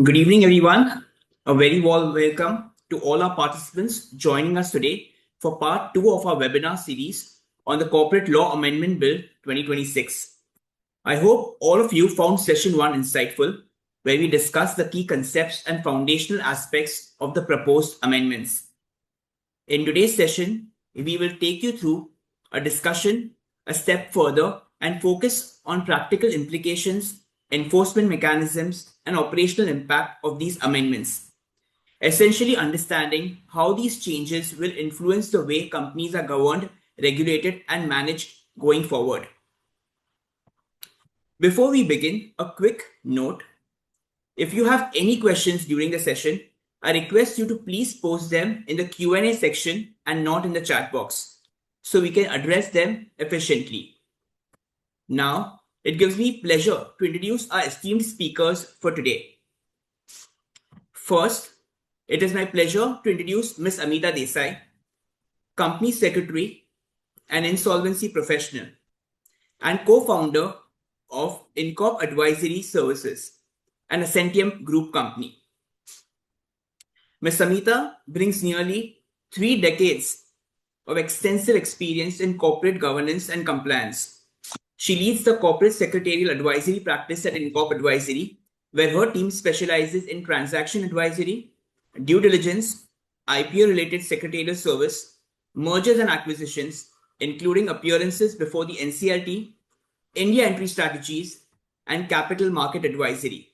Good evening, everyone. A very warm welcome to all our participants joining us today for part two of our webinar series on the Corporate Law Amendment Bill 2026. I hope all of you found session one insightful, where we discussed the key concepts and foundational aspects of the proposed amendments. In today's session, we will take you through a discussion a step further and focus on practical implications, enforcement mechanisms, and operational impact of these amendments. Essentially understanding how these changes will influence the way companies are governed, regulated, and managed going forward. Before we begin, a quick note. If you have any questions during the session, I request you to please post them in the Q&A section and not in the chat box, so we can address them efficiently. Now, it gives me pleasure to introduce our esteemed speakers for today. First, it is my pleasure to introduce Ms. Amita Desai, Company Secretary and Insolvency Professional, and co-founder of Incorp Advisory Services, an Ascentium Group company. Ms. Amita brings nearly 3 decades of extensive experience in corporate governance and compliance. She leads the corporate secretarial advisory practice at Incorp Advisory, where her team specializes in transaction advisory, due diligence, IPO-related secretarial service, mergers and acquisitions, including appearances before the NCLT, India entry strategies, and capital market advisory.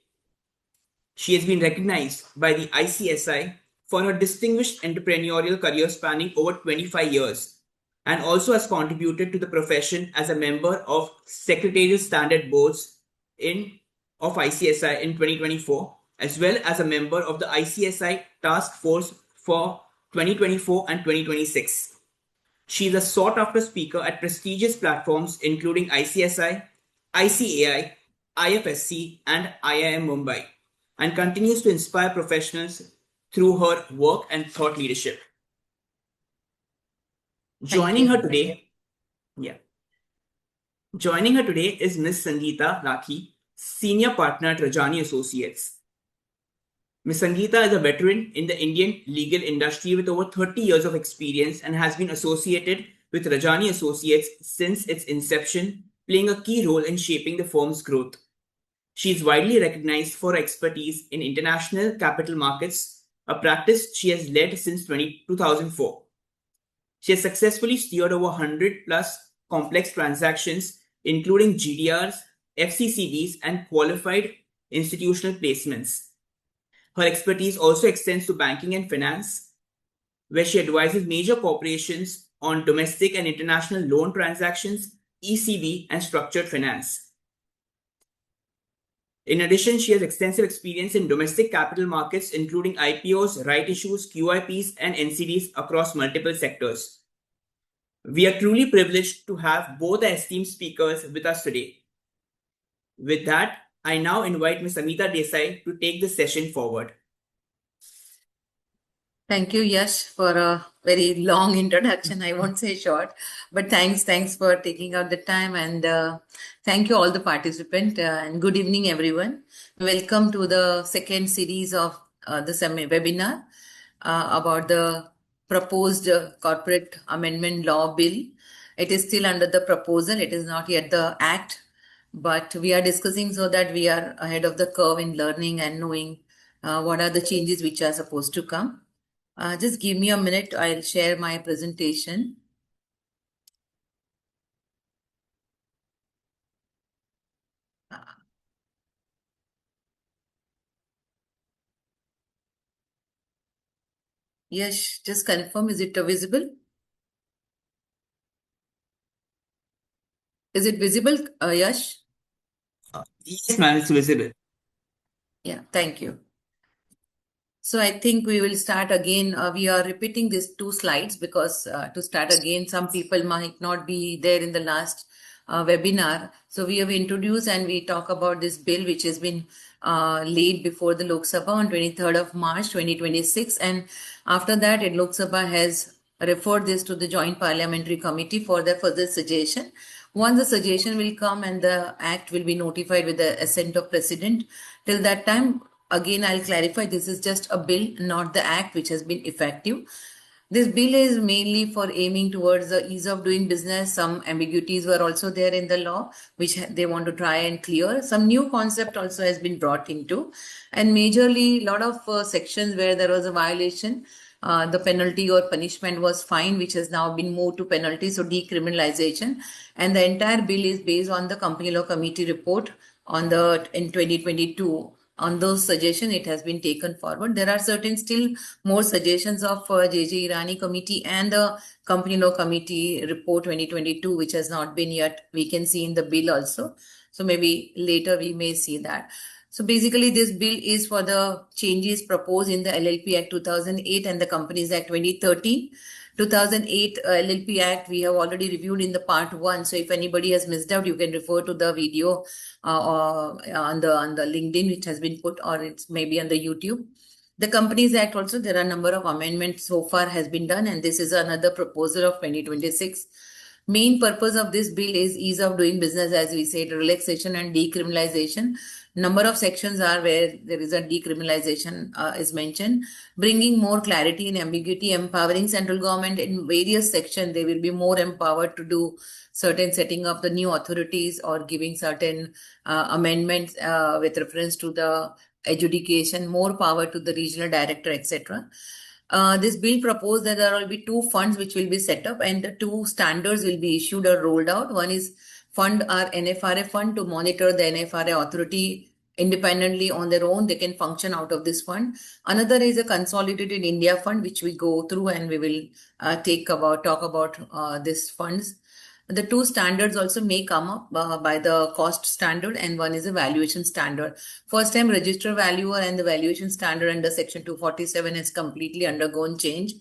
She has been recognized by the ICSI for her distinguished entrepreneurial career spanning over 25 years, and also has contributed to the profession as a member of Secretarial Standard Boards of ICSI in 2024, as well as a member of the ICSI Task Force for 2024 and 2026. She is a sought-after speaker at prestigious platforms including ICSI, ICAI, IFSC, and IIM Mumbai, and continues to inspire professionals through her work and thought leadership. Joining her today is Ms. Sangeeta Rakhi, Senior Partner at Rajani Associates. Ms. Sangeeta is a veteran in the Indian legal industry with over 30 years of experience and has been associated with Rajani Associates since its inception, playing a key role in shaping the firm's growth. She is widely recognized for her expertise in international capital markets, a practice she has led since 2004. She has successfully steered over 100 plus complex transactions, including GDRs, FCCBs, and qualified institutional placements. Her expertise also extends to banking and finance, where she advises major corporations on domestic and international loan transactions, ECB, and structured finance. In addition, she has extensive experience in domestic capital markets, including IPOs, right issues, QIPs, and NCDs across multiple sectors. We are truly privileged to have both our esteemed speakers with us today. With that, I now invite Ms. Amita Desai to take the session forward. Thank you, Yash, for a very long introduction. I won't say short, but thanks for taking out the time, and thank you all the participants, and good evening, everyone. Welcome to the second series of this webinar about the proposed corporate amendment law bill. It is still under the proposal. It is not yet the act, but we are discussing so that we are ahead of the curve in learning and knowing what are the changes which are supposed to come. Just give me a minute. I'll share my presentation. Yes, just confirm. Is it visible? Is it visible, Yash? Yes, ma'am, it's visible. Yeah, thank you. So I think we will start again. We are repeating these 2 slides because to start again, some people might not be there in the last webinar. So we have introduced and we talk about this bill which has been laid before the Lok Sabha on 23rd of March 2026. And after that, Lok Sabha has referred this to the Joint Parliamentary Committee for their further suggestion. Once the suggestion will come and the act will be notified with the assent of President, till that time, Again, I'll clarify, this is just a bill, not the act which has been effective. This bill is mainly for aiming towards the ease of doing business. Some ambiguities were also there in the law, which they want to try and clear. Some new concept also has been brought into, and majorly a lot of sections where there was a violation, the penalty or punishment was fine, which has now been moved to penalty, so decriminalization. And the entire bill is based on the Company Law Committee report in 2022. On those suggestions, it has been taken forward. There are certain still more suggestions of JJ Irani committee and the Company Law Committee report 2022, which has not been yet. We can see in the bill also. So maybe later we may see that. So basically, this bill is for the changes proposed in the LLP Act 2008 and the Companies Act 2013. 2008 LLP Act we have already reviewed in the part 1. So if anybody has missed out, you can refer to the video on the LinkedIn, which has been put, or it's maybe on the YouTube. The Companies Act also, there are a number of amendments so far has been done, and this is another proposal of 2026. Main purpose of this bill is ease of doing business, as we said, relaxation and decriminalization. Number of sections are where there is a decriminalization is mentioned, bringing more clarity and ambiguity, empowering central government in various sections. They will be more empowered to do certain setting up the new authorities or giving certain amendments with reference to the adjudication, more power to the regional director, etc. This bill proposed that there will be 2 funds which will be set up, and the 2 standards will be issued or rolled out. One is fund or NFRA fund to monitor the NFRA authority independently on their own. They can function out of this fund. Another is a consolidated India fund, which we go through and we will talk about these funds. The 2 standards also may come up by the cost standard, and one is a valuation standard. First time register valuer and the valuation standard under section 247 has completely undergone change.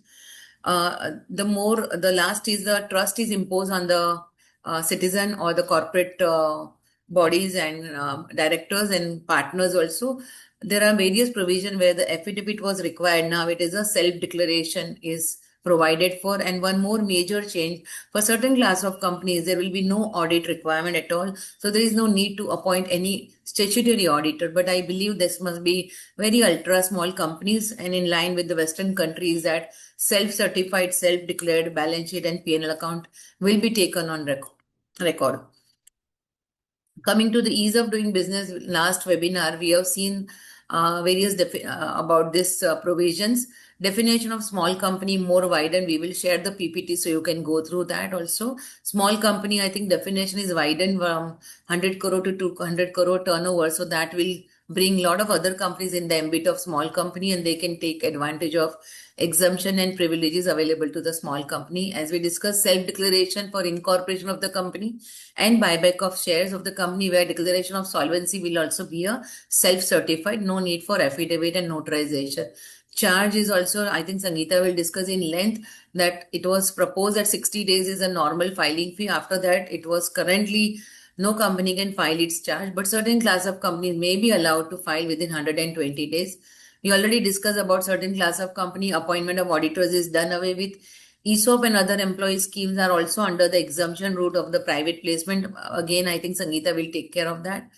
The last is the trust is imposed on the citizen or the corporate bodies and directors and partners also. There are various provisions where the affidavit was required. Now it is a self-declaration is provided for. And one more major change, for certain class of companies, there will be no audit requirement at all. So there is no need to appoint any statutory auditor. But I believe this must be very ultra small companies and in line with the Western countries that self-certified, self-declared balance sheet and P&L account will be taken on record. Coming to the ease of doing business, last webinar, we have seen various about this provisions. Definition of small company more widened. We will share the PPT so you can go through that also. Small company, I think definition is widened from 100 crore to 200 crore turnover. So that will bring a lot of other companies in the ambit of small company, and they can take advantage of exemption and privileges available to the small company. As we discussed, self-declaration for incorporation of the company and buyback of shares of the company, where declaration of solvency will also be a self-certified, no need for affidavit and notarization. Charge is also, I think Sangeeta will discuss in length, that it was proposed that 60 days is a normal filing fee. After that, it was currently no company can file its charge, but certain class of companies may be allowed to file within 120 days. We already discussed about certain class of company, appointment of auditors is done away with. ESOP and other employee schemes are also under the exemption route of the private placement. Again, I think Sangeeta will take care of that.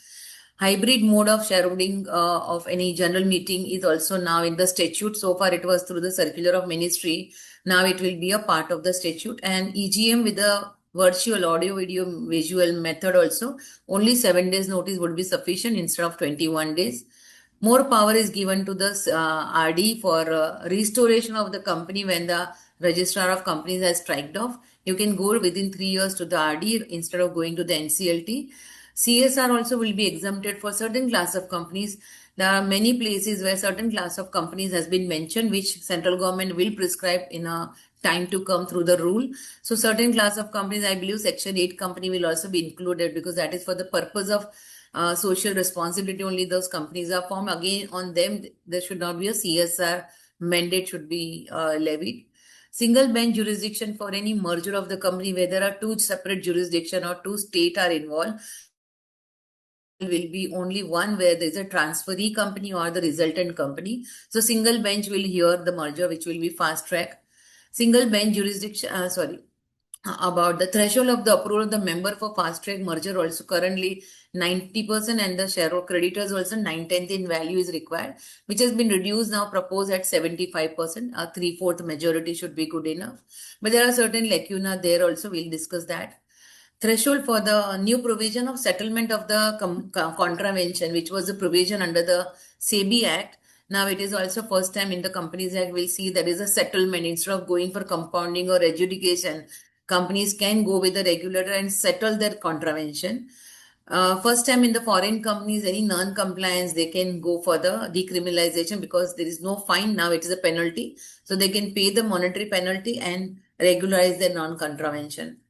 Hybrid mode of shareholding of any general meeting is also now in the statute. So far, it was through the circular of ministry. Now it will be a part of the statute. And EGM with the virtual audio, video, visual method also, only 7 days notice would be sufficient instead of 21 days. More power is given to the RD for restoration of the company when the registrar of companies has striked off. You can go within 3 years to the RD instead of going to the NCLT. CSR also will be exempted for certain class of companies. There are many places where certain class of companies has been mentioned, which central government will prescribe in a time to come through the rule. So certain class of companies, I believe Section 8 company will also be included, because that is for the purpose of social responsibility. Only those companies are formed. Again, on them, there should not be a CSR mandate should be levied. Single bench jurisdiction for any merger of the company, where there are 2 separate jurisdiction or 2 states are involved, will be only one where there is a transferee company or the resultant company. So single bench will hear the merger, which will be fast track. Single bench jurisdiction, about the threshold of the approval of the member for fast track merger also currently 90% and the shareholder creditors also 9/10 in value is required, which has been reduced now proposed at 75%. A 3/4 majority should be good enough. But there are certain lacuna there also, we'll discuss that. Threshold for the new provision of settlement of the contravention, which was the provision under the SEBI Act. Now it is also first time in the Companies Act we'll see there is a settlement instead of going for compounding or adjudication. Companies can go with the regulator and settle their contravention. First time in the foreign companies, any non-compliance, they can go for the decriminalization because there is no fine. Now it is a penalty. So they can pay the monetary penalty and regularize their non-contravention.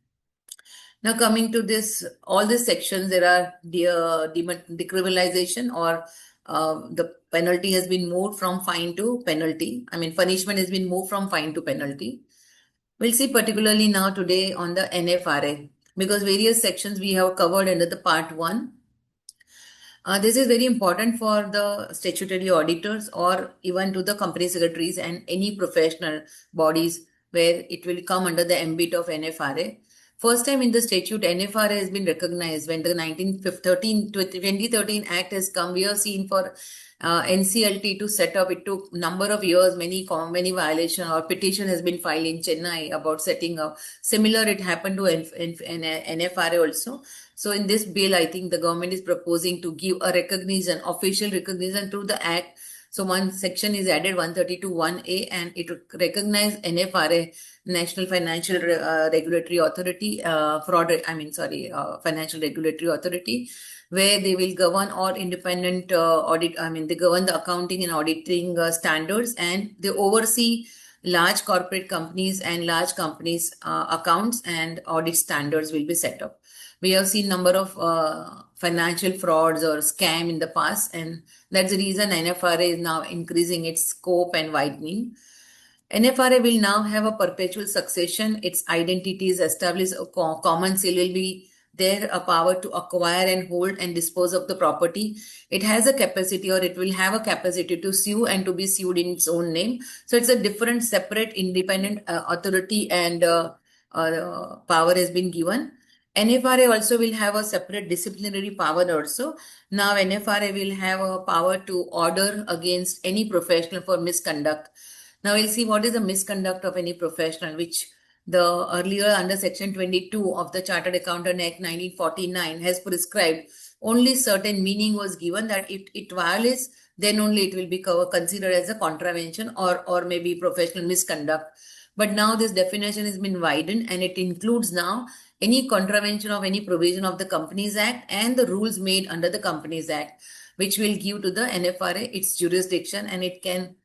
Now coming to this, all these sections, there are decriminalization or the penalty has been moved from fine to penalty. I mean, punishment has been moved from fine to penalty. We'll see particularly now today on the NFRA because various sections we have covered under the part 1. This is very important for the statutory auditors or even to the company secretaries and any professional bodies where it will come under the ambit of NFRA. First time in the statute, NFRA has been recognized when the 2013 Act has come. We have seen for NCLT to set up, it took number of years, many violation or petition has been filed in Chennai about setting up. Similar, it happened to NFRA also. So in this bill, I think the government is proposing to give a recognition, official recognition to the Act. So one section is added 132(1)(a) and it recognizes NFRA, National Financial Regulatory Authority, Financial Regulatory Authority, where they will govern all independent audit. I mean, they govern the accounting and auditing standards and they oversee large corporate companies and large companies accounts and audit standards will be set up. We have seen number of financial frauds or scam in the past, and that's the reason NFRA is now increasing its scope and widening. NFRA will now have a perpetual succession. Its identity is established. A common seal will be there, a power to acquire and hold and dispose of the property. It has a capacity or it will have a capacity to sue and to be sued in its own name. So it's a different, separate, independent authority and power has been given. NFRA also will have a separate disciplinary power also. Now NFRA will have a power to order against any professional for misconduct. Now we'll see what is the misconduct of any professional, which the earlier under section 22 of the Chartered Accountant Act 1949 has prescribed. Only certain meaning was given that if it violates, then only it will be considered as a contravention or maybe professional misconduct. But now this definition has been widened and it includes now any contravention of any provision of the Companies Act and the rules made under the Companies Act, which will give to the NFRA its jurisdiction and it can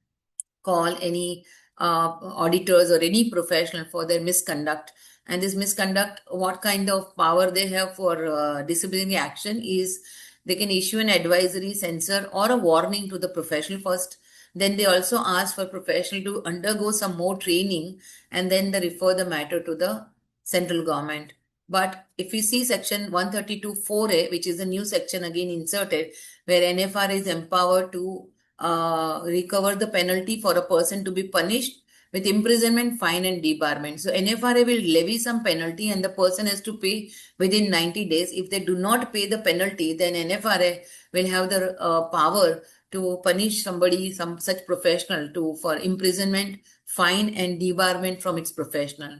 call any auditors or any professional for their misconduct. And this misconduct, what kind of power they have for disciplinary action is they can issue an advisory, censor or a warning to the professional first. Then they also ask for professional to undergo some more training and then they refer the matter to the central government. But if we see section 132(4)(a), which is a new section again inserted, where NFRA is empowered to recover the penalty for a person to be punished with imprisonment, fine and debarment. So NFRA will levy some penalty and the person has to pay within 90 days. If they do not pay the penalty, then NFRA will have the power to punish somebody, some such professional for imprisonment, fine and debarment from its professional.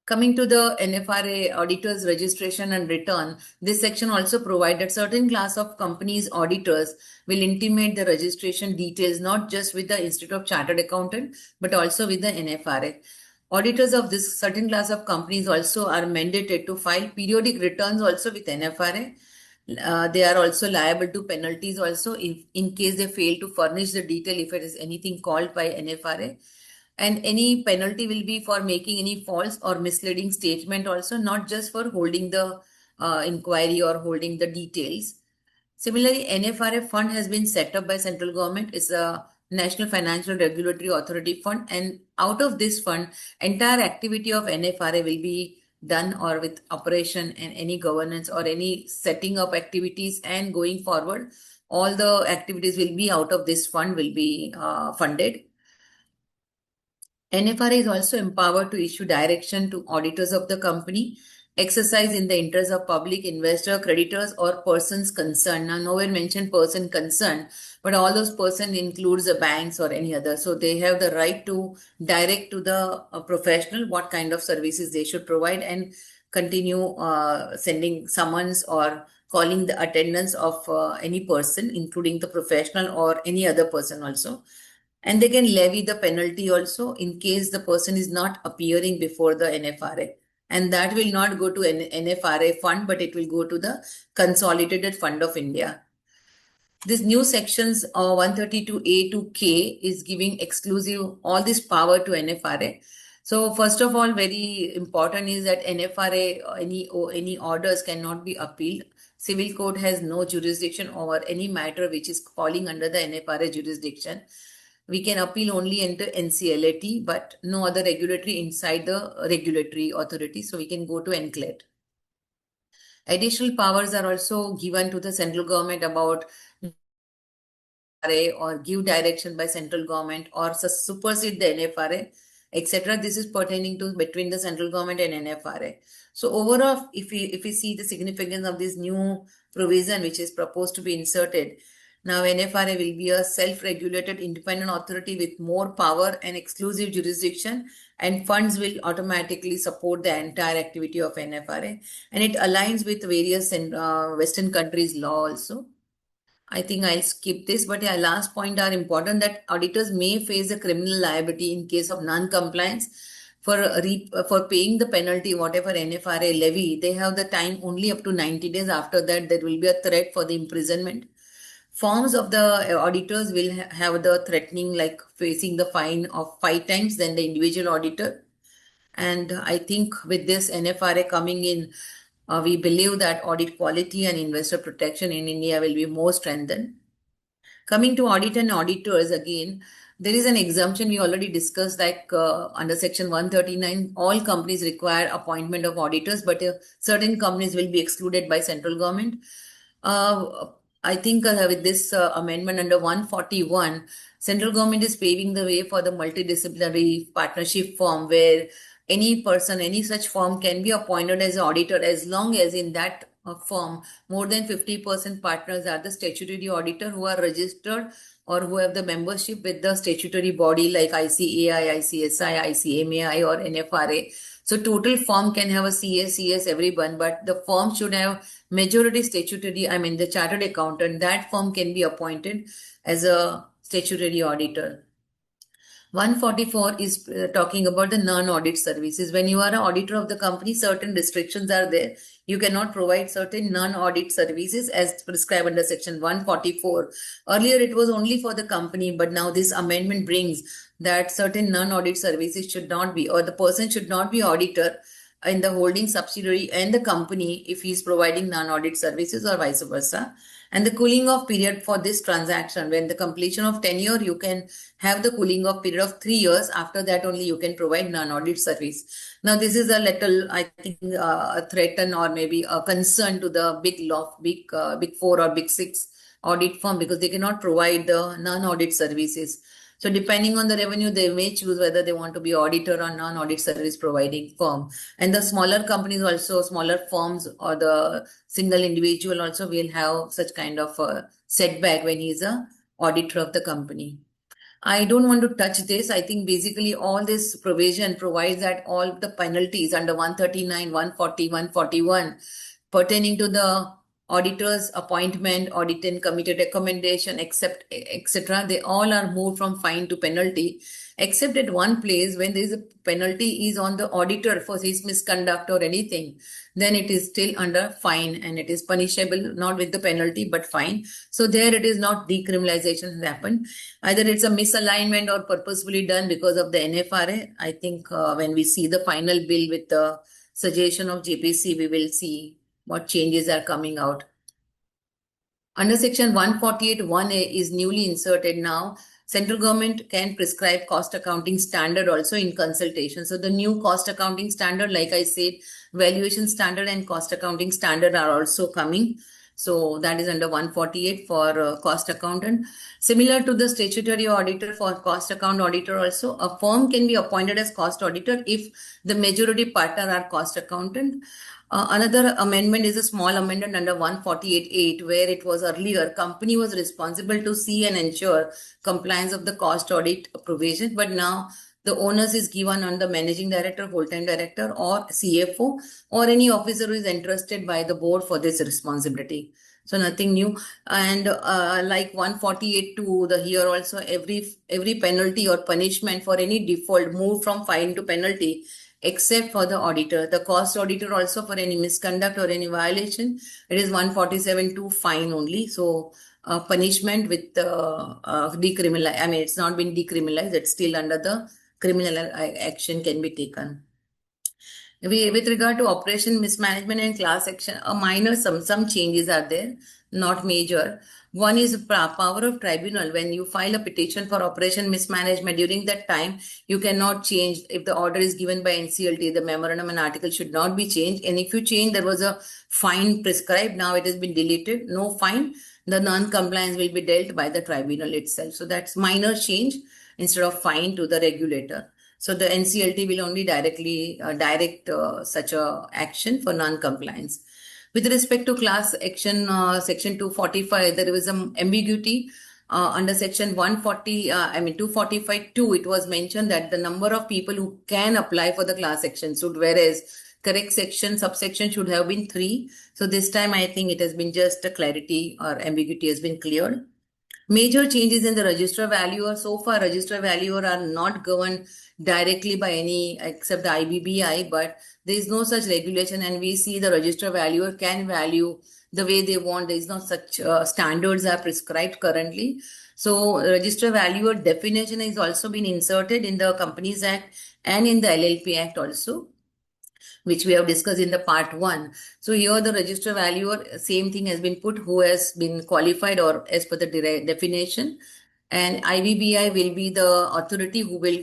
Coming to the NFRA auditors registration and return, this section also provides that certain class of companies auditors will intimate the registration details not just with the Institute of Chartered Accountant but also with the NFRA. Auditors of this certain class of companies also are mandated to file periodic returns also with NFRA. They are also liable to penalties also if in case they fail to furnish the detail if it is anything called by NFRA. And any penalty will be for making any false or misleading statement also, not just for holding the inquiry or holding the details. Similarly, NFRA fund has been set up by central government. It's a National Financial Regulatory Authority fund. And out of this fund, entire activity of NFRA will be done or with operation and any governance or any setting up activities and going forward, all the activities will be out of this fund will be funded. NFRA is also empowered to issue direction to auditors of the company, exercise in the interest of public, investor, creditors, or persons concerned. Now, nowhere mentioned person concerned, but all those person includes the banks or any other. So they have the right to direct to the professional what kind of services they should provide and continue sending summons or calling the attendance of any person, including the professional or any other person also. And they can levy the penalty also in case the person is not appearing before the NFRA. And that will not go to an NFRA fund, but it will go to the Consolidated Fund of India. This new sections 132A to K is giving exclusive all this power to NFRA. So first of all, very important is that NFRA any orders cannot be appealed. Civil court has no jurisdiction over any matter which is falling under the NFRA jurisdiction. We can appeal only into NCLAT, but no other regulatory inside the regulatory authority. So we can go to NCLAT. Additional powers are also given to the central government about or give direction by central government or supersede the NFRA, etc. This is pertaining to between the central government and NFRA. So overall, if we see the significance of this new provision which is proposed to be inserted, now NFRA will be a self-regulated independent authority with more power and exclusive jurisdiction, and funds will automatically support the entire activity of NFRA, and it aligns with various Western countries' law also. I think I'll skip this, but yeah, last point are important that auditors may face a criminal liability in case of non-compliance for paying the penalty, whatever NFRA levy. They have the time only up to 90 days. After that, there will be a threat for the imprisonment. Forms of the auditors will have the threatening like facing the fine of 5 times than the individual auditor. And I think with this NFRA coming in, we believe that audit quality and investor protection in India will be more strengthened. Coming to audit and auditors again, there is an exemption we already discussed, like under section 139, all companies require appointment of auditors, but certain companies will be excluded by central government. I think with this amendment under 141, central government is paving the way for the multidisciplinary partnership form where any person, any such firm can be appointed as an auditor as long as in that firm more than 50% partners are the statutory auditor who are registered or who have the membership with the statutory body like ICAI, ICSI, ICMAI or NFRA. So total firm can have a CA, CS, everyone, but the firm should have majority statutory, I mean the chartered accountant, that firm can be appointed as a statutory auditor. 144 is talking about the non-audit services. When you are an auditor of the company, certain restrictions are there. You cannot provide certain non-audit services as prescribed under section 144. Earlier, it was only for the company, but now this amendment brings that certain non-audit services should not be, or the person should not be auditor in the holding subsidiary and the company if he is providing non-audit services or vice versa. And the cooling off period for this transaction, when the completion of tenure, you can have the cooling off period of 3 years. After that, only you can provide non-audit service. Now, this is a little, I think, a threaten or maybe a concern to the big 4 or big 6 audit firm because they cannot provide the non-audit services. So depending on the revenue, they may choose whether they want to be auditor or non-audit service providing firm. And the smaller companies also, smaller firms or the single individual also will have such kind of a setback when he is a auditor of the company. I don't want to touch this. I think basically all this provision provides that all the penalties under 139, 140, 141 pertaining to the auditor's appointment, audit and committee recommendation, except etc. They all are moved from fine to penalty, except at one place when there is a penalty is on the auditor for his misconduct or anything, then it is still under fine and it is punishable not with the penalty but fine. So there it is not decriminalization has happened. Either it's a misalignment or purposefully done because of the NFRA. I think when we see the final bill with the suggestion of JPC, we will see what changes are coming out. Under section 148, 1A is newly inserted now. Central government can prescribe cost accounting standard also in consultation. So the new cost accounting standard, like I said, valuation standard and cost accounting standard are also coming. So that is under 148 for cost accountant. Similar to the statutory auditor, for cost account auditor also, a firm can be appointed as cost auditor if the majority partner are cost accountant. Another amendment is a small amendment under 148(8), where it was earlier company was responsible to see and ensure compliance of the cost audit provision, but now the onus is given on the managing director, full-time director, or CFO, or any officer who is entrusted by the board for this responsibility. So nothing new. And like 148(2), the here also every penalty or punishment for any default moved from fine to penalty, except for the auditor. The cost auditor also, for any misconduct or any violation, it is 147(2) fine only. So punishment with decriminalize. I mean, it's not been decriminalized. It's still under the criminal action can be taken. With regard to operation mismanagement and class action, a minor some changes are there, not major. One is power of tribunal. When you file a petition for operation mismanagement, during that time, you cannot change. If the order is given by NCLT, the memorandum and article should not be changed. And if you change, there was a fine prescribed. Now it has been deleted. No fine. The non-compliance will be dealt by the tribunal itself. So that's minor change instead of fine to the regulator. So the NCLT will only directly direct such a action for non-compliance. With respect to class action, section 245, there was some ambiguity. Under section 245(2), it was mentioned that the number of people who can apply for the class action should, whereas correct subsection should have been 3. So this time I think it has been just a clarity or ambiguity has been cleared. Major changes in the register valuer. So far, register valuer are not governed directly by any except the IBBI, but there is no such regulation, and we see the register valuer can value the way they want. There is no such standards are prescribed currently. So register valuer definition has also been inserted in the Companies Act and in the LLP Act also, which we have discussed in the part 1. So here the register valuer, same thing has been put, who has been qualified or as per the definition. And IBBI will be the authority who will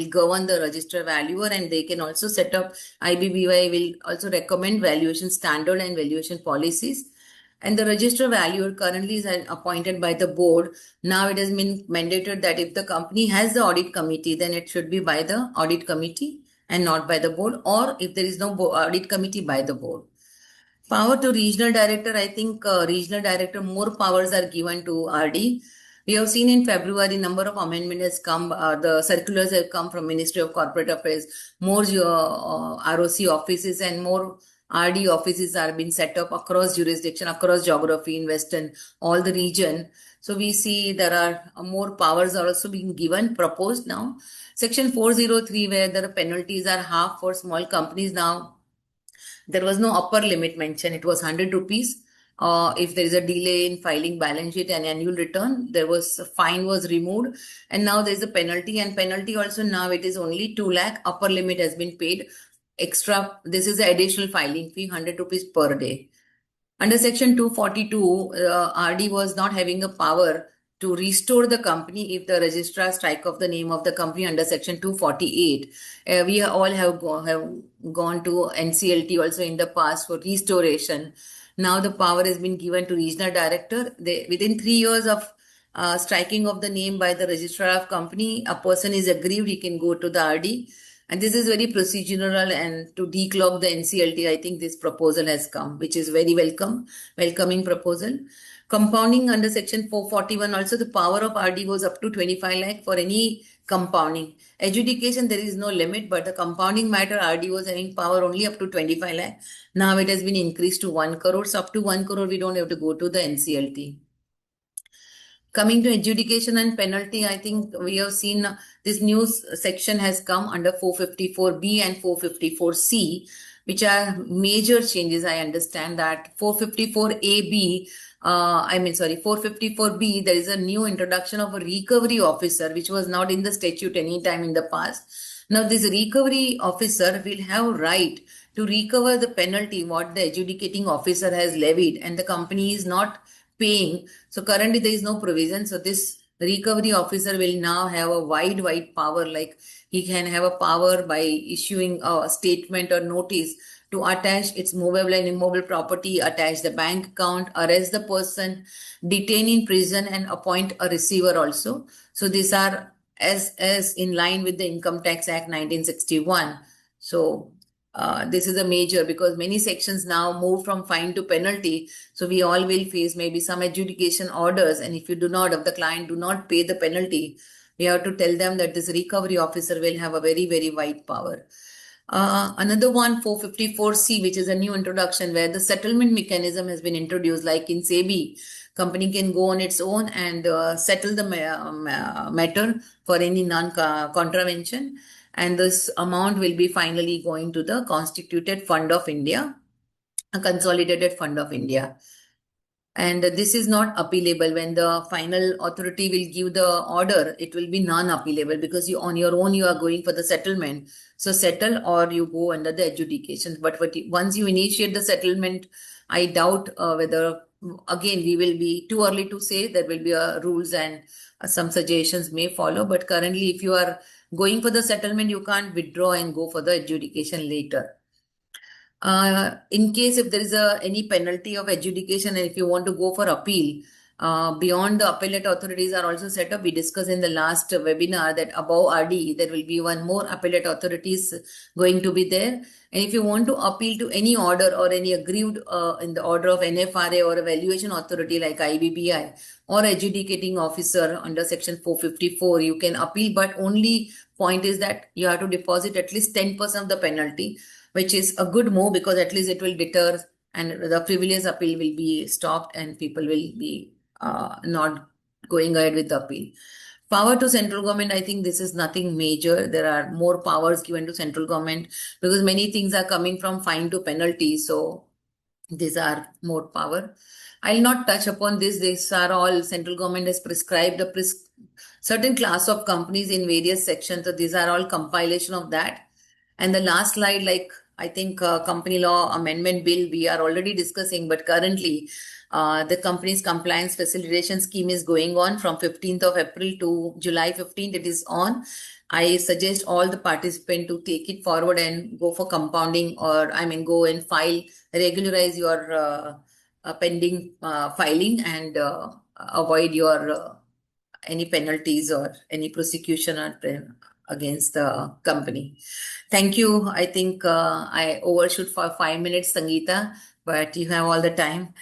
govern the register valuer, and they can also set up, IBBI will also recommend valuation standard and valuation policies. And the register valuer currently is appointed by the board. Now it has been mandated that if the company has the audit committee, then it should be by the audit committee and not by the board, or if there is no audit committee, by the board. Power to regional director, I think regional director, more powers are given to RD. We have seen in February, number of amendments has come, the circulars have come from Ministry of Corporate Affairs, more ROC offices and more RD offices are being set up across jurisdiction, across geography, in Western, all the region. So we see there are more powers are also being given, proposed now. Section 403, where the penalties are half for small companies now. There was no upper limit mentioned. It was 100 rupees. If there is a delay in filing balance sheet and annual return, there was a fine was removed, and now there is a penalty. And penalty also now it is only 2 lakh. Upper limit has been paid. Extra. This is the additional filing fee, 100 rupees per day. Under section 242, RD was not having a power to restore the company if the registrar strike off the name of the company under section 248. We all have gone to NCLT also in the past for restoration. Now the power has been given to regional director. Within 3 years of striking of the name by the registrar of company, a person is aggrieved, he can go to the RD. And this is very procedural, and to declog the NCLT, I think this proposal has come, which is very welcoming proposal. Compounding under section 441, also the power of RD goes up to 25 lakh for any compounding. Adjudication, there is no limit, but the compounding matter, RD was having power only up to 25 lakh. Now it has been increased to 1 crore. So up to 1 crore, we don't have to go to the NCLT. Coming to adjudication and penalty, I think we have seen this new section has come under 454B and 454C, which are major changes. I understand that 454B, there is a new introduction of a recovery officer, which was not in the statute any time in the past. Now this recovery officer will have right to recover the penalty what the adjudicating officer has levied and the company is not paying. So currently there is no provision. So this recovery officer will now have a wide power, like he can have a power by issuing a statement or notice to attach its movable and immobile property, attach the bank account, arrest the person, detain in prison, and appoint a receiver also. So these are as in line with the Income Tax Act 1961. So this is a major, because many sections now move from fine to penalty. So we all will face maybe some adjudication orders, and if the client do not pay the penalty, we have to tell them that this recovery officer will have a very, very wide power. Another one, 454C, which is a new introduction where the settlement mechanism has been introduced. Like in SEBI, company can go on its own and settle the matter for any non-contravention. And this amount will be finally going to the Constituted Fund of India, a Consolidated Fund of India. And this is not appealable. When the final authority will give the order, it will be non-appealable, because you on your own, you are going for the settlement. So settle or you go under the adjudication. But once you initiate the settlement, I doubt whether, again, we will be too early to say. There will be rules and some suggestions may follow. But currently, if you are going for the settlement, you can't withdraw and go for the adjudication later. In case if there is any penalty of adjudication, and if you want to go for appeal, beyond the appellate authorities are also set up. We discussed in the last webinar that above RD, there will be one more appellate authorities going to be there. And if you want to appeal to any order or any aggrieved in the order of NFRA or evaluation authority like IBPI or adjudicating officer under section 454, you can appeal, but only point is that you have to deposit at least 10% of the penalty, which is a good move, because at least it will deter and the frivolous appeal will be stopped and people will be not going ahead with the appeal. Power to central government, I think this is nothing major. There are more powers given to central government because many things are coming from fine to penalty. So these are more power. I'll not touch upon this. These are all central government has prescribed a certain class of companies in various sections. So these are all compilation of that. And the last slide, like I think company law amendment bill we are already discussing, but currently the company's compliance facilitation scheme is going on from 15th of April to July 15th. It is on. I suggest all the participants to take it forward and go for compounding, or go and file, regularize your pending filing and avoid your any penalties or any prosecution against the company. Thank you. I think I overshoot for 5 minutes, Sangeeta, but you have all the time.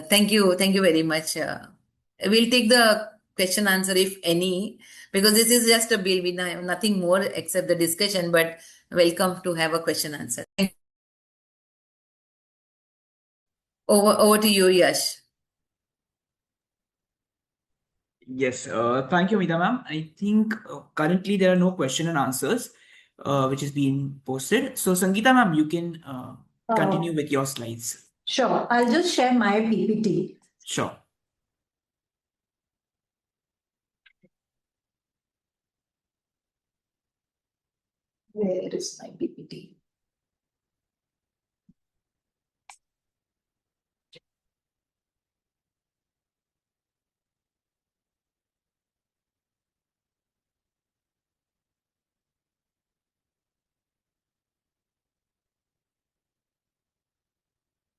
Thank you. Thank you very much. We'll take the question answer if any, because this is just a bill. We have nothing more except the discussion, but welcome to have a question answer. Over to you, Yash. Yes, thank you, Amita ma'am. I think currently there are no question and answers which is being posted. So Sangeeta ma'am, you can continue with your slides. Sure, I'll just share my PPT. Sure. Where is my PPT?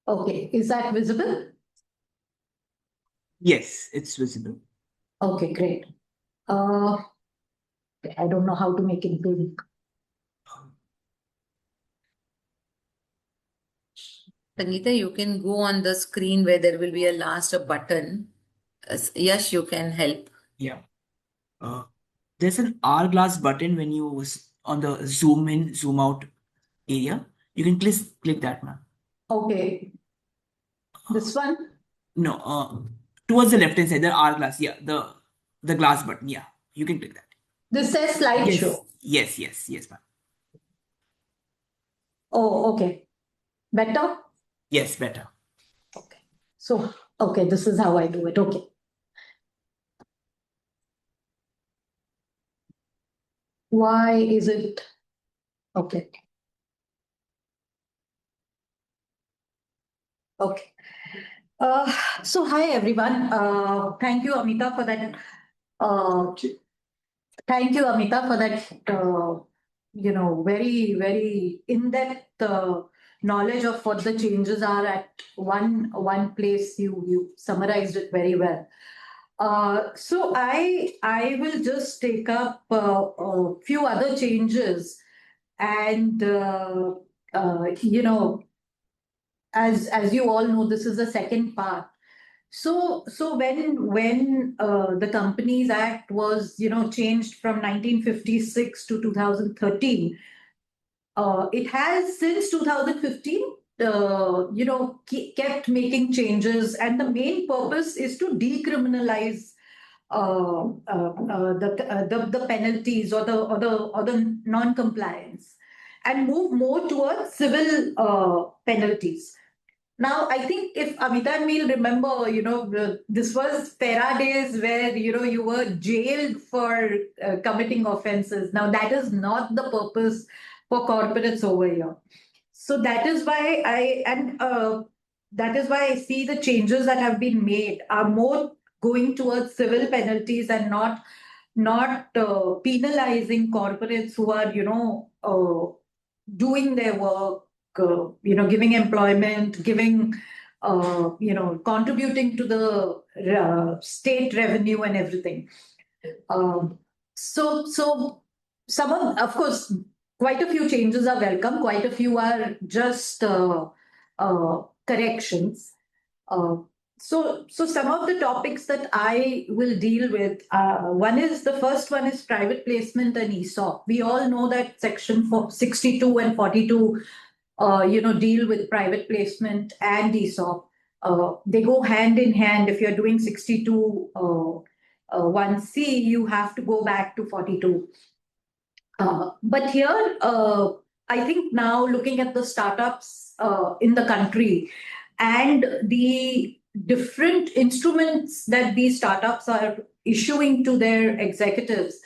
Okay, is that visible? Yes, it's visible. Okay, great. I don't know how to make it big. Sangeeta, you can go on the screen where there will be a last button. Yes, you can help. Yeah. There's an hourglass button when you on the zoom in, zoom out area. You can click that, ma'am. Okay. This one? No, towards the left hand side, the hourglass. Yeah, the glass button. Yeah, you can click that. This says slideshow. Yes, ma'am. Oh, okay. Better? Yes, better. Okay. So, okay, this is how I do it. Okay. Why is it? Okay. Okay. So hi everyone. Thank you, Amita, for that. Thank you, Amita, for that. Very, very in-depth knowledge of what the changes are at one place. You summarized it very well. So I will just take up a few other changes, and as you all know, this is the second part. So when the Companies Act was changed from 1956 to 2013, it has since 2015 kept making changes, and the main purpose is to decriminalize the penalties or the non-compliance, and move more towards civil penalties. Now, I think if Amita and me will remember, this was FERA days where, you were jailed for committing offenses. Now, that is not the purpose for corporates over here. So that is why I see the changes that have been made are more going towards civil penalties and not penalizing corporates who are, doing their work, giving employment, giving, contributing to the state revenue and everything. So some of course, quite a few changes are welcome. Quite a few are just corrections. So some of the topics that I will deal with, the first one is private placement and ESOP. We all know that section 62 and 42 deal with private placement and ESOP. They go hand in hand. If you're doing 62 1C, you have to go back to 42. But here, I think now looking at the startups in the country and the different instruments that these startups are issuing to their executives,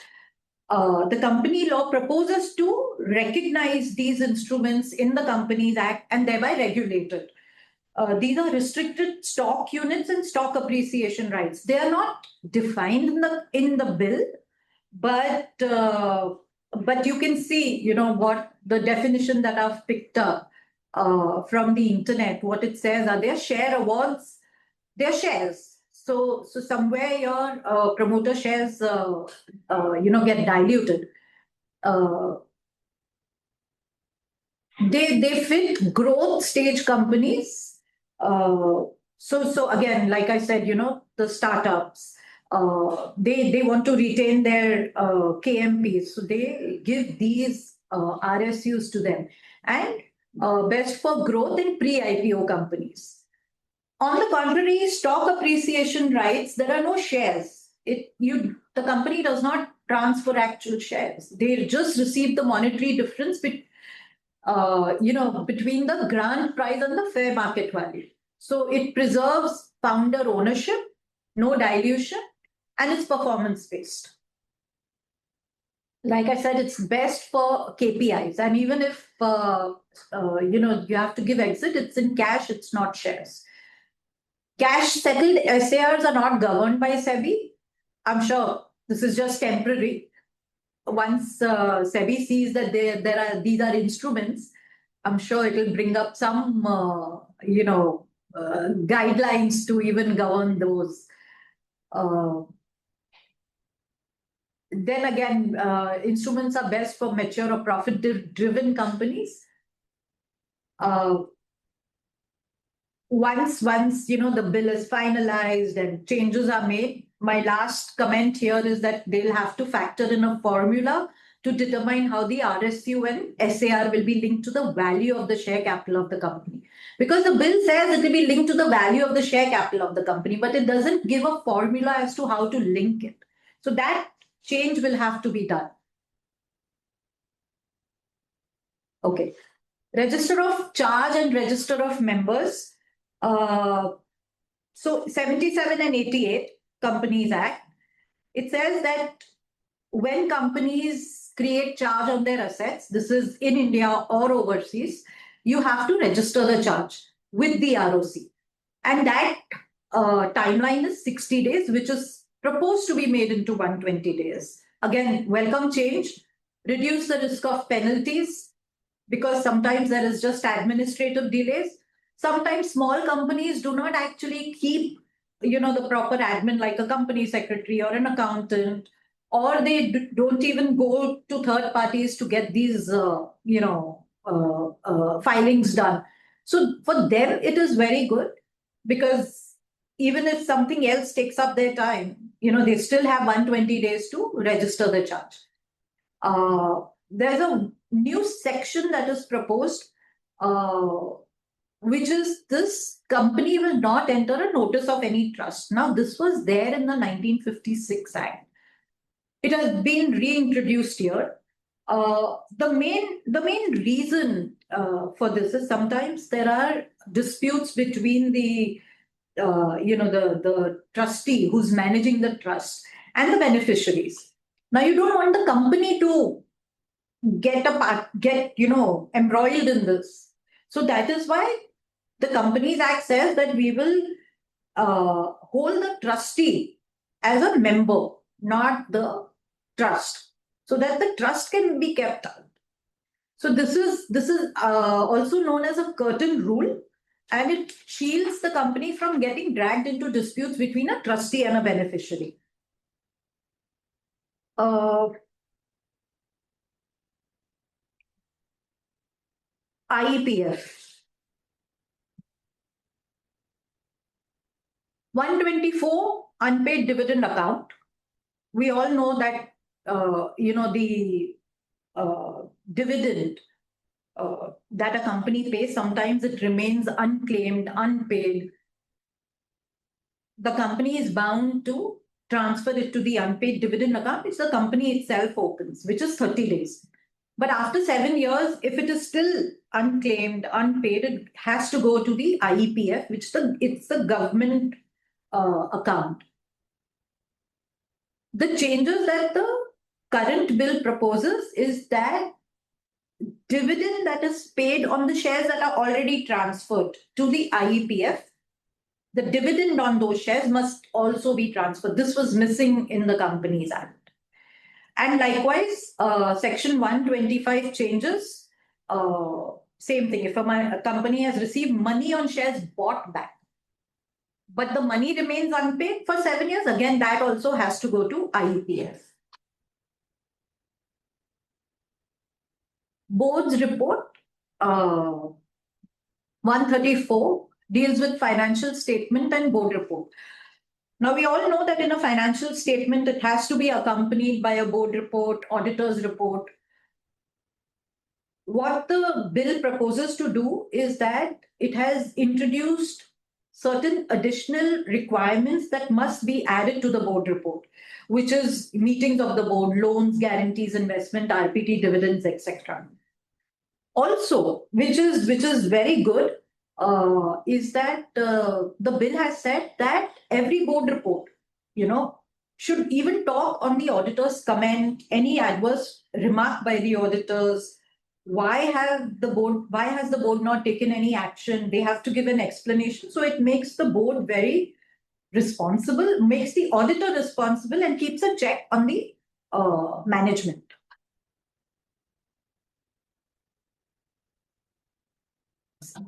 the Company Law proposes to recognize these instruments in the Companies Act and thereby regulate it. These are restricted stock units and stock appreciation rights. They are not defined in the bill, but you can see, what the definition that I've picked up from the internet. What it says are their share awards, their shares. So somewhere your promoter shares, get diluted. They fit growth stage companies. So again, like I said, the startups, they want to retain their KMPs, so they give these RSUs to them, and best for growth in pre-IPO companies. On the contrary, stock appreciation rights, there are no shares. The company does not transfer actual shares. They just receive the monetary difference between the grant price and the fair market value. So it preserves founder ownership, no dilution, and it's performance-based. Like I said, it's best for KPIs. And even if, you have to give exit, it's in cash, it's not shares. Cash-settled SARs are not governed by SEBI. I'm sure this is just temporary. Once SEBI sees that these are instruments, I'm sure it will bring up some, guidelines to even govern those. Then again, instruments are best for mature or profit-driven companies. Once the bill is finalized and changes are made, my last comment here is that they'll have to factor in a formula to determine how the RSU and SAR will be linked to the value of the share capital of the company. Because the bill says it will be linked to the value of the share capital of the company, but it doesn't give a formula as to how to link it. So that change will have to be done. Okay. Register of charge and register of members. So 77 and 88 Companies Act, it says that when companies create charge on their assets, this is in India or overseas, you have to register the charge with the ROC. And that timeline is 60 days, which is proposed to be made into 120 days. Again, welcome change, reduce the risk of penalties, because sometimes there is just administrative delays. Sometimes small companies do not actually keep, the proper admin like a company secretary or an accountant, or they don't even go to third parties to get these, filings done. So for them, it is very good because even if something else takes up their time, they still have 120 days to register the charge. There's a new section that is proposed, which is this company will not enter a notice of any trust. Now, this was there in the 1956 Act. It has been reintroduced here. The main reason for this is sometimes there are disputes between the trustee who's managing the trust and the beneficiaries. Now, you don't want the company to get embroiled in this. So that is why the Companies Act says that we will hold the trustee as a member, not the trust, so that the trust can be kept out. So this is also known as a curtain rule, and it shields the company from getting dragged into disputes between a trustee and a beneficiary. IEPF. 124 unpaid dividend account. We all know that the dividend that a company pays, sometimes it remains unclaimed, unpaid. The company is bound to transfer it to the unpaid dividend account, which the company itself opens, which is 30 days. But after 7 years, if it is still unclaimed, unpaid, it has to go to the IEPF, which it's the government account. The changes that the current bill proposes is that dividend that is paid on the shares that are already transferred to the IEPF, the dividend on those shares must also be transferred. This was missing in the Companies Act. And likewise, Section 125 changes, same thing. If a company has received money on shares bought back, but the money remains unpaid for 7 years, again, that also has to go to IEPF. Board's report, 134, deals with financial statement and board report. Now, we all know that in a financial statement, it has to be accompanied by a board report, auditor's report. What the bill proposes to do is that it has introduced certain additional requirements that must be added to the board report, which is meetings of the board, loans, guarantees, investment, RPT, dividends, etc. Also, which is very good, is that the bill has said that every board report, should even talk on the auditor's comment, any adverse remark by the auditors. Why has the board not taken any action? They have to give an explanation. So it makes the board very responsible, makes the auditor responsible, and keeps a check on the management.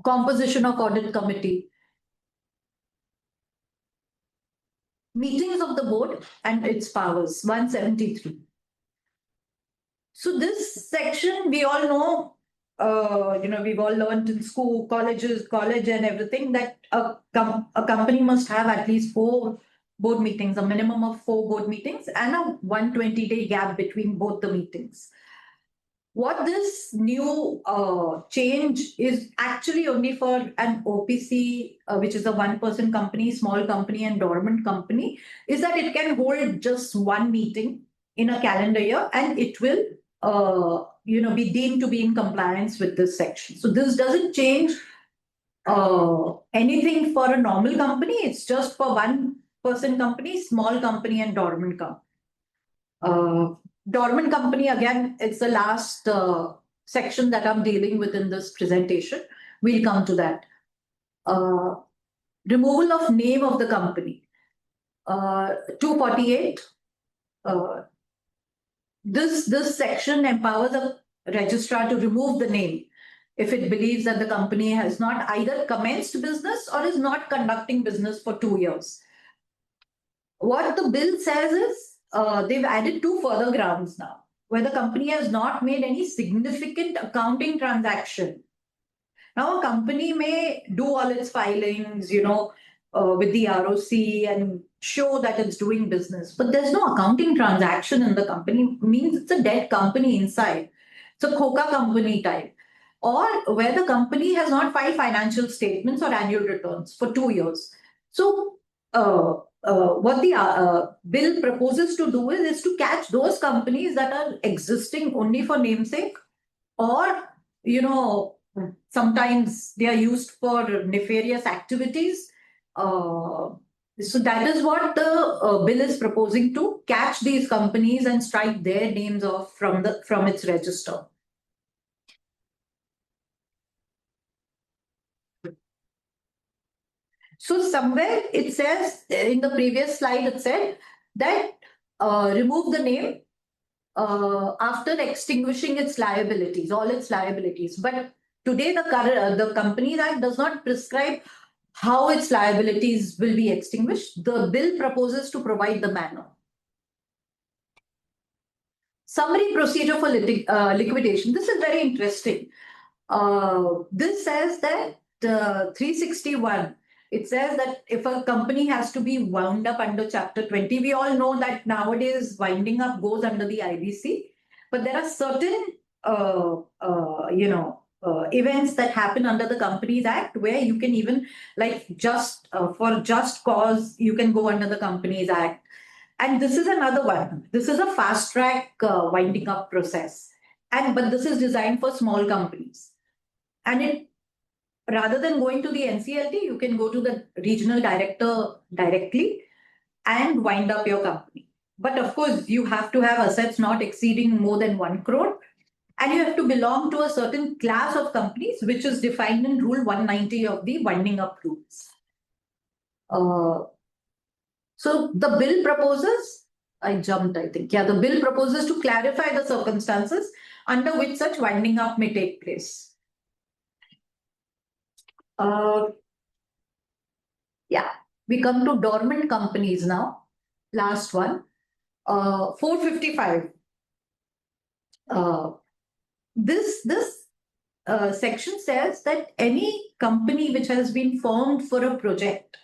Composition of audit committee. Meetings of the board and its powers, 173. So this section, we all know, we've all learned in school, college and everything, that a company must have at least 4 board meetings, a minimum of 4 board meetings, and a 120-day gap between both the meetings. What this new change is actually only for an OPC, which is a 1-person company, small company, and dormant company, is that it can hold just 1 meeting in a calendar year, and it will be deemed to be in compliance with this section. So this doesn't change anything for a normal company. It's just for 1-person company, small company, and dormant company. Dormant company, again, it's the last section that I'm dealing with in this presentation. We'll come to that. Removal of name of the company. 248. This section empowers the registrar to remove the name. if it believes that the company has not either commenced business or is not conducting business for 2 years. What the bill says is they've added 2 further grounds now, where the company has not made any significant accounting transaction. Now, a company may do all its filings, with the ROC and show that it's doing business, but there's no accounting transaction in the company. Means it's a dead company inside. It's a Khoka company type. Or where the company has not filed financial statements or annual returns for 2 years. So, what the bill proposes to do is to catch those companies that are existing only for namesake, or sometimes they are used for nefarious activities. So that is what the bill is proposing, to catch these companies and strike their names off from its register. So somewhere it says, in the previous slide it said that remove the name after extinguishing its liabilities, all its liabilities. But today the Companies Act does not prescribe how its liabilities will be extinguished. The bill proposes to provide the manner. Summary procedure for liquidation. This is very interesting. This says that 361, it says that if a company has to be wound up under Chapter 20, we all know that nowadays winding up goes under the IBC, but there are certain events that happen under the Companies Act where you can even, like, for just cause, you can go under the Companies Act. And this is another one. This is a fast track winding up process. But this is designed for small companies. And rather than going to the NCLT, you can go to the regional director directly and wind up your company. But of course, you have to have assets not exceeding more than 1 crore. And you have to belong to a certain class of companies, which is defined in Rule 190 of the winding up rules. So the bill proposes, the bill proposes to clarify the circumstances under which such winding up may take place. We come to dormant companies now. Last one, 455. This section says that any company which has been formed for a project,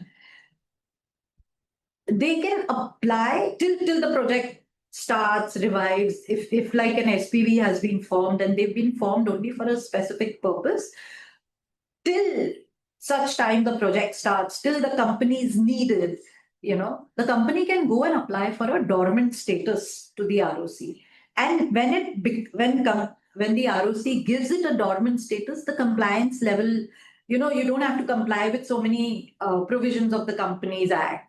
they can apply till the project starts, revives. If like an SPV has been formed and they've been formed only for a specific purpose, till such time the project starts, till the company is needed, the company can go and apply for a dormant status to the ROC. And when the ROC gives it a dormant status, the compliance level, you don't have to comply with so many provisions of the Companies Act.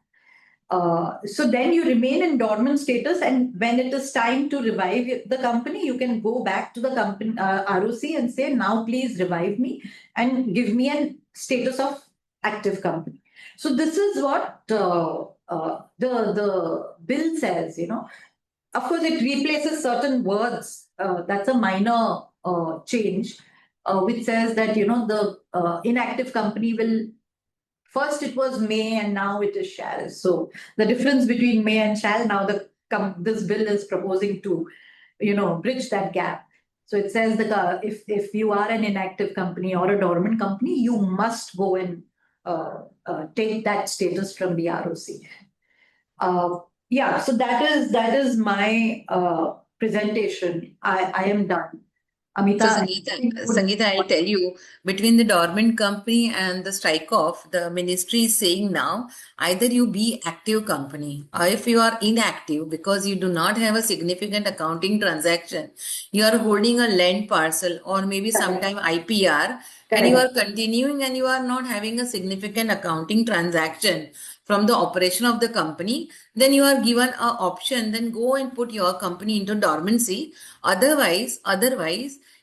So then you remain in dormant status, and when it is time to revive the company, you can go back to the company ROC and say, now please revive me and give me a status of active company. So this is what the bill says. Of course, it replaces certain words. That's a minor change, which says that the inactive company will. First it was may and now it is shall. So the difference between may and shall, now this bill is proposing to, bridge that gap. So it says that if you are an inactive company or a dormant company, you must go and take that status from the ROC. So that is my presentation. I am done. Amita, So Sangeeta, I'll tell you, between the dormant company and the strike off, the ministry is saying now, either you be active company, or if you are inactive because you do not have a significant accounting transaction, you are holding a land parcel or maybe sometime IPR, and you are continuing and you are not having a significant accounting transaction from the operation of the company, then you are given an option, then go and put your company into dormancy. Otherwise,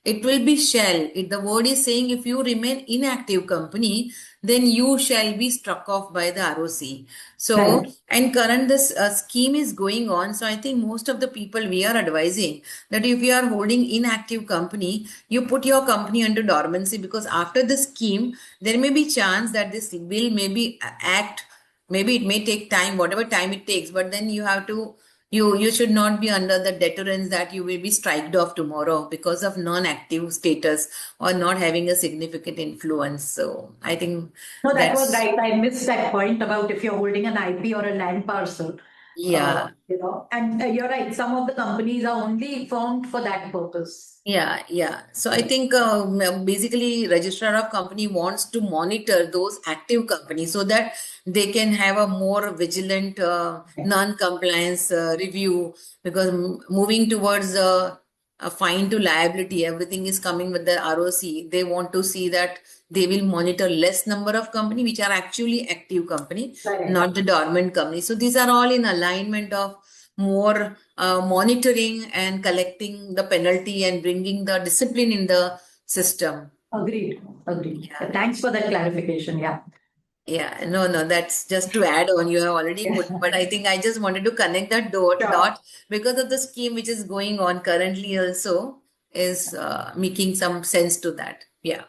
it will be shall. The word is saying if you remain inactive company, then you shall be struck off by the ROC. So, Right. and current this scheme is going on. So I think most of the people we are advising that if you are holding inactive company, you put your company under dormancy, because after the scheme, there may be chance that this bill may be act. Maybe it may take time, whatever time it takes, but then you have to, you should not be under the deterrence that you will be striked off tomorrow because of non-active status or not having a significant influence. So I think No, that was that's, right. I missed that point about if you're holding an IP or a land parcel. yeah. And you're right. Some of the companies are only formed for that purpose. Yeah. So I think basically registrar of company wants to monitor those active companies so that they can have a more vigilant non-compliance review, because moving towards a fine to liability, everything is coming with the ROC. They want to see that they will monitor less number of company which are actually active company, Correct. not the dormant company. So these are all in alignment of more monitoring and collecting the penalty and bringing the discipline in the system. Agreed. Yeah. Thanks for that clarification. Yeah. Yeah, no, that's just to add on. You have already put, but I think I just wanted to connect that dot because of the scheme which is going on currently also is making some sense to that. Yeah.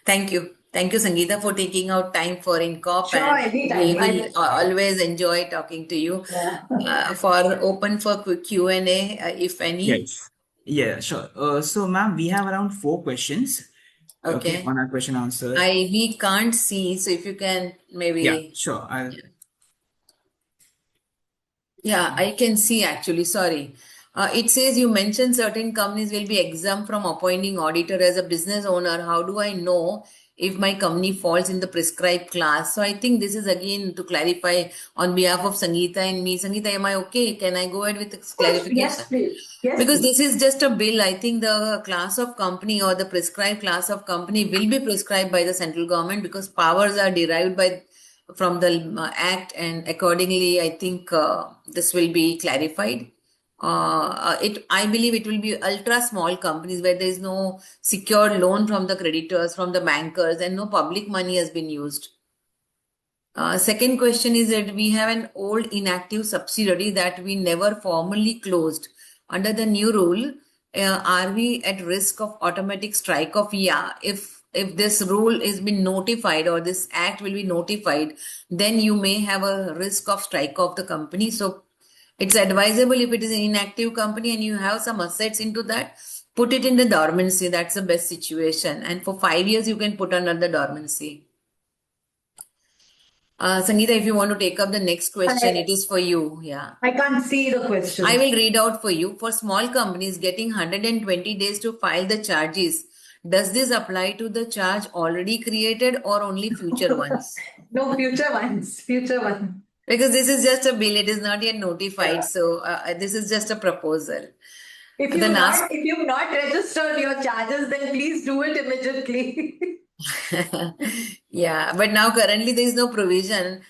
Thank you. Thank you, Sangeeta, for taking out time for INCOP, Sure, and anytime. we will always enjoy talking to you. For open for quick Q&A, if any. Yes. Yeah, sure. So, ma'am, we have around 4 questions. Okay. On our question answer. We can't see, so if you can maybe. Yeah, sure. Yeah, I can see actually. Sorry. It says you mentioned certain companies will be exempt from appointing auditor as a business owner. How do I know if my company falls in the prescribed class? So I think this is again to clarify on behalf of Sangeeta and me. Sangeeta, am I okay? Can I go ahead with this clarification? Yes, please. Yes, Because please. this is just a bill. I think the class of company or the prescribed class of company will be prescribed by the central government because powers are derived from the act, and accordingly, I think this will be clarified. I believe it will be ultra small companies where there is no secured loan from the creditors, from the bankers, and no public money has been used. Second question is that we have an old inactive subsidiary that we never formally closed. Under the new rule, are we at risk of automatic strike off? Yeah, if this rule is been notified or this act will be notified, then you may have a risk of strike off the company. So it's advisable if it is an inactive company and you have some assets into that, put it in the dormancy. That's the best situation. And for 5 years, you can put under the dormancy. Sangeeta, if you want to take up the next question, it is for you. Yeah. I can't see the question. I will read out for you. For small companies getting 120 days to file the charges, does this apply to the charge already created or only future ones? No, future ones. Because this is just a bill, it is not yet notified. So this is just a proposal. If you've not registered your charges, then please do it immediately. Yeah, but now currently there is no provision.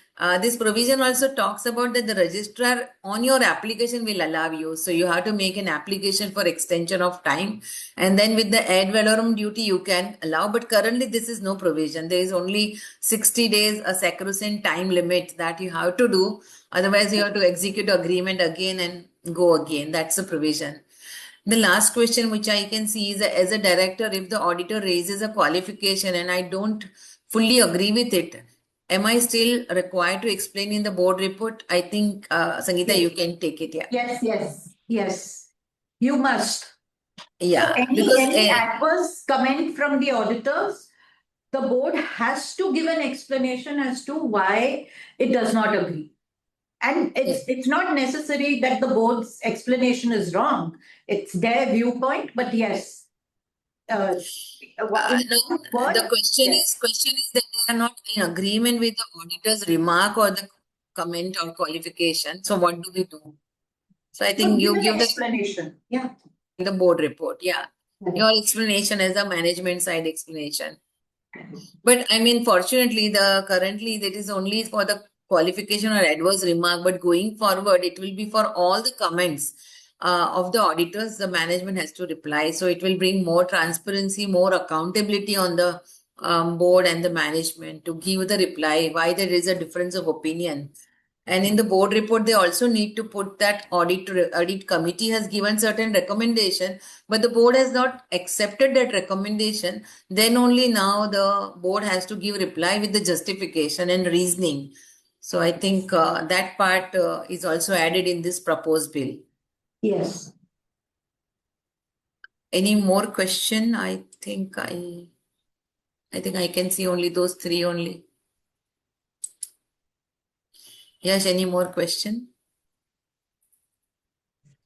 This provision also talks about that the registrar on your application will allow you. So you have to make an application for extension of time, and then with the ad valorem duty you can allow. But currently this is no provision. There is only 60 days, a sacrosanct time limit that you have to do. Otherwise you have to execute agreement again and go again. That's the provision. The last question which I can see is as a director, if the auditor raises a qualification and I don't fully agree with it, am I still required to explain in the board report? I think, Sangeeta, Yes. you can take it. Yeah. Yes. You must. Yeah. So because any adverse comment from the auditors, the board has to give an explanation as to why it does not agree. And it's not necessary that the board's explanation is wrong. It's their viewpoint, but yes. No, the question is that they are not in agreement with the auditor's remark or the comment or qualification. So what do we do? So I think you give the explanation. Yeah. The board report. Yeah. Your explanation is a management side explanation. But I mean, fortunately, currently that is only for the qualification or adverse remark, but going forward, it will be for all the comments of the auditors, the management has to reply. So it will bring more transparency, more accountability on the board and the management to give the reply why there is a difference of opinion. And in the board report, they also need to put that audit committee has given certain recommendation, but the board has not accepted that recommendation. Then only now the board has to give reply with the justification and reasoning. So I think that part is also added in this proposed bill. Yes. Any more question? I think I can see only those three only. Yes, any more question?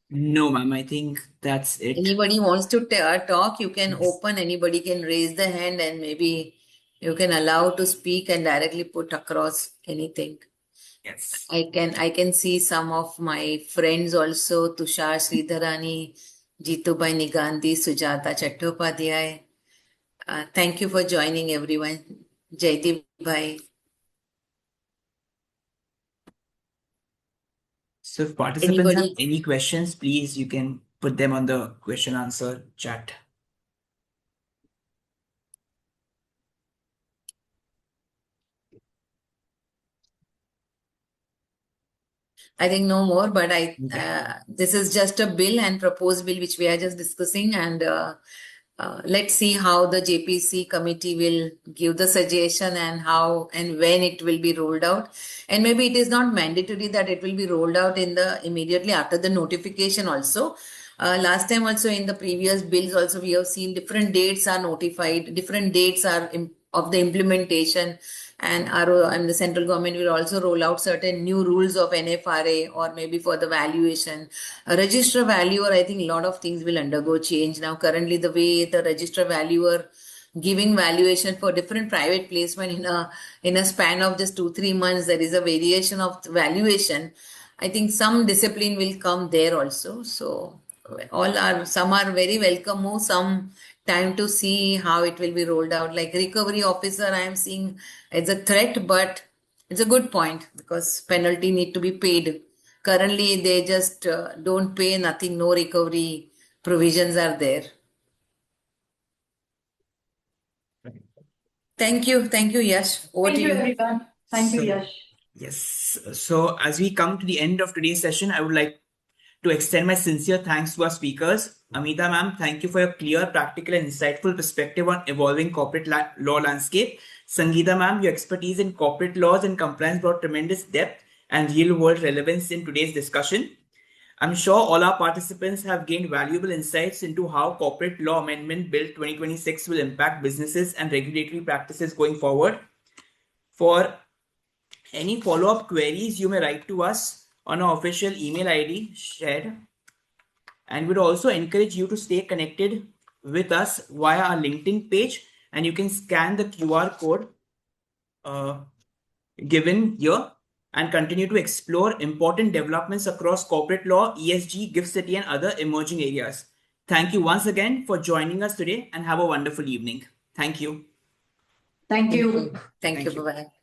No, ma'am. I think that's it. Anybody wants to talk, you can open, anybody can raise the hand and maybe you can allow to speak and directly put across anything. Yes. I can see some of my friends also, Tushar Sridharani, Jitubai Nigandhi, Sujata Chattopadhyay. Thank you for joining everyone. Jaideep Bhai. So if participants have Anybody? any questions, please, you can put them on the question answer chat. I think no more, but Okay. this is just a bill and proposed bill which we are just discussing, and let's see how the JPC committee will give the suggestion and how and when it will be rolled out. And maybe it is not mandatory that it will be rolled out in the immediately after the notification also. Last time also in the previous bills also we have seen different dates are notified, different dates are of the implementation, and the central government will also roll out certain new rules of NFRA or maybe for the valuation. A register valuer, I think a lot of things will undergo change. Now currently the way the register valuer giving valuation for different private placement in a span of just 2-3 months, there is a variation of valuation. I think some discipline will come there also. So some are very welcome, some time to see how it will be rolled out. Like recovery officer, I am seeing it's a threat, but it's a good point because penalty need to be paid. Currently, they just don't pay nothing, no recovery provisions are there. Thank you, Yash. Over Thank to you, you. everyone. Thank you, So- Yash. Yes. So as we come to the end of today's session, I would like to extend my sincere thanks to our speakers. Amita ma'am, thank you for your clear, practical and insightful perspective on evolving corporate law landscape. Sangeeta ma'am, your expertise in corporate laws and compliance brought tremendous depth and real world relevance in today's discussion. I'm sure all our participants have gained valuable insights into how Corporate Law Amendment Bill 2026 will impact businesses and regulatory practices going forward. For any follow-up queries, you may write to us on our official email ID shared, and we'd also encourage you to stay connected with us via our LinkedIn page, and you can scan the QR code given here and continue to explore important developments across corporate law, ESG, GIFT City, and other emerging areas. Thank you once again for joining us today and have a wonderful evening. Thank you. Thank you. Thank you. Bye-bye.